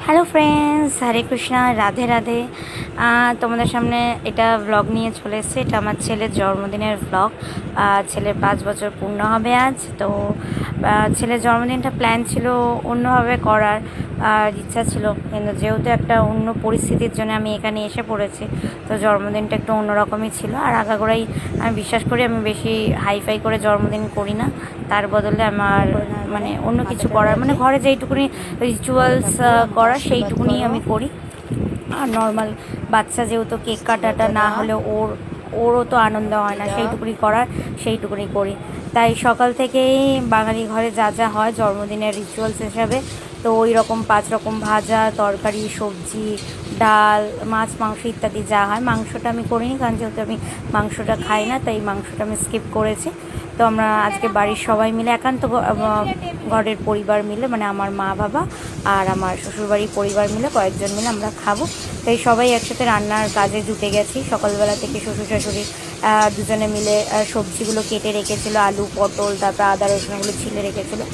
Hello friends, হরে কৃষ্ণা, রাধে রাধে। তোমাদের সামনে এটা ব্লগ নিয়ে চলে এসেছে। এটা আমার ছেলের জন্মদিনের ব্লগ। ছেলের 5 বছর পূর্ণ হবে আজ। তো ছেলের জন্মদিনটা প্ল্যান ছিল অন্যভাবে করার, আর ইচ্ছা ছিল, কিন্তু যেহেতু একটা অন্য পরিস্থিতির জন্য আমি এখানে এসে পড়েছি, তো জন্মদিনটা একটু অন্যরকমই ছিল। আর আগাগোড়াই আমি বিশ্বাস করি আমি বেশি হাইফাই করে জন্মদিন করি না, তার বদলে আমার মানে অন্য কিছু করার, মানে ঘরে যেইটুকুনি রিচুয়ালস করার সেইটুকুনি আমি করি। আর নর্মাল বাচ্চা যেহেতু কেক কাটাটা না হলে ওরও তো আনন্দ হয় না, সেইটুকুনি করার সেইটুকুনি করি। তাই সকাল থেকেই বাঙালি ঘরে যা যা হয় জন্মদিনের রিচুয়ালস হিসাবে, তো ওই রকম 5 রকম ভাজা, তরকারি, সবজি, ডাল, মাছ, মাংস ইত্যাদি যা হয়। মাংসটা আমি করিনি, কারণ যেহেতু আমি মাংসটা খাই না, তাই মাংসটা আমি স্কিপ করেছি। তো আমরা আজকে বাড়ির সবাই মিলে, একান্ত ঘরের পরিবার মিলে, মানে আমার মা বাবা আর আমার শ্বশুরবাড়ির পরিবার মিলে কয়েকজন মিলে আমরা খাবো। তাই সবাই একসাথে রান্নার কাজে জুটে গেছি। সকালবেলা থেকে শ্বশুর শাশুড়ি দুজনে মিলে সবজিগুলো কেটে রেখেছিলো, আলু, পটল, তারপর আদা রসুনগুলো ছিলে রেখেছিলো।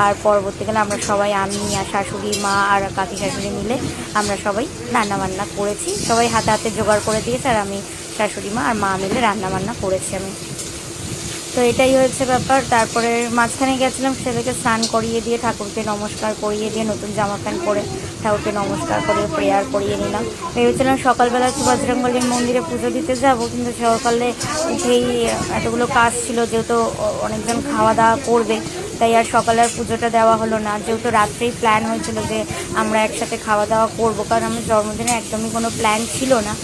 আর পরবর্তীকালে আমরা সবাই, আমি আর শাশুড়ি মা আর কাকি শাশুড়ি মিলে আমরা সবাই রান্নাবান্না করেছি। সবাই হাতে হাতে জোগাড় করে দিয়েছে, আর আমি, শাশুড়ি মা আর মা মিলে রান্নাবান্না করেছি আমি। তো এটাই হয়েছে ব্যাপার। তারপরে মাঝখানে গেছিলাম ছেলেকে স্নান করিয়ে দিয়ে, ঠাকুরকে নমস্কার করিয়ে দিয়ে, নতুন জামা প্যান্ট পরে ঠাকুরকে নমস্কার করে প্রেয়ার করিয়ে নিলাম। ভেবেছিলাম সকালবেলা একটু বজরংবলীর মন্দিরে পুজো দিতে যাব, কিন্তু সকালে উঠেই এতগুলো কাজ ছিল, যেহেতু অনেকজন খাওয়া দাওয়া করবে, তাই আর সকালে আর পুজোটা দেওয়া হলো না। যেহেতু রাত্রেই প্ল্যান হয়েছিল যে আমরা একসাথে খাওয়া দাওয়া করব, কারণ আমার জন্মদিনে একদমই কোনো প্ল্যান ছিল না।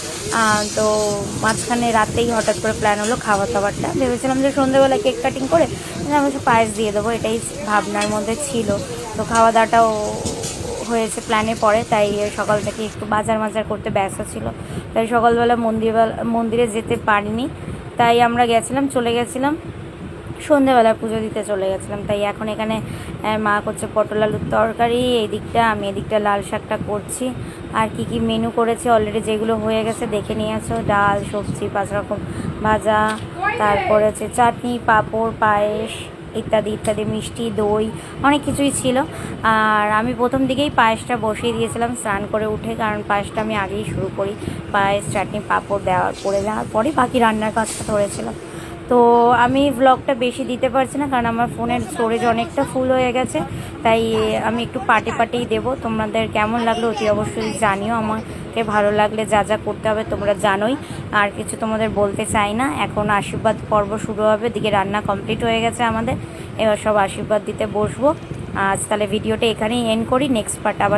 তো মাঝখানে রাতেই হঠাৎ করে প্ল্যান হলো খাওয়া দাওয়ারটা। ভেবেছিলাম যে সন্ধ্যেবেলা কেক কাটিং করে আমি একটু পায়েস দিয়ে দেবো, এটাই ভাবনার মধ্যে ছিল। তো খাওয়া দাওয়াটাও হয়েছে প্ল্যানে পরে, তাই সকাল থেকে একটু বাজার করতে ব্যস্ত ছিল, তাই সকালবেলা মন্দিরে যেতে পারিনি। তাই আমরা চলে গেছিলাম সন্ধ্যেবেলা পুজো দিতে চলে গেছিলাম। তাই এখন এখানে মা করছে পটল আলুর তরকারি, এই দিকটা আমি এদিকটা লাল শাকটা করছি। আর কি কি মেনু করেছে অলরেডি যেগুলো হয়ে গেছে দেখে নিয়েছো, ডাল, সবজি, 5 রকম ভাজা, তারপরে হচ্ছে চাটনি, পাঁপড়, পায়েস ইত্যাদি ইত্যাদি, মিষ্টি, দই, অনেক কিছুই ছিল। আর আমি প্রথম দিকেই পায়েসটা বসিয়ে দিয়েছিলাম স্নান করে উঠে, কারণ পায়েসটা আমি আগেই শুরু করি। পায়েস, চাটনি, পাঁপড় দেওয়ার পরে বাকি রান্নার কাজটা ধরেছিলাম। তো আমি ব্লগটা বেশি দিতে পারছি না, কারণ আমার ফোনের স্টোরেজ অনেকটা ফুল হয়ে গেছে, তাই আমি একটু পার্টেই দেবো। তোমাদের কেমন লাগলো অতি অবশ্যই জানিও। আমাকে ভালো লাগলে যা যা করতে হবে তোমরা জানোই, আর কিছু তোমাদের বলতে চাই না। এখন আশীর্বাদ পর্ব শুরু হবে, দিকে রান্না কমপ্লিট হয়ে গেছে আমাদের, এবার সব আশীর্বাদ দিতে বসবো। আজ তাহলে ভিডিওটা এখানেই এন্ড করি, নেক্সট পার্ট আবার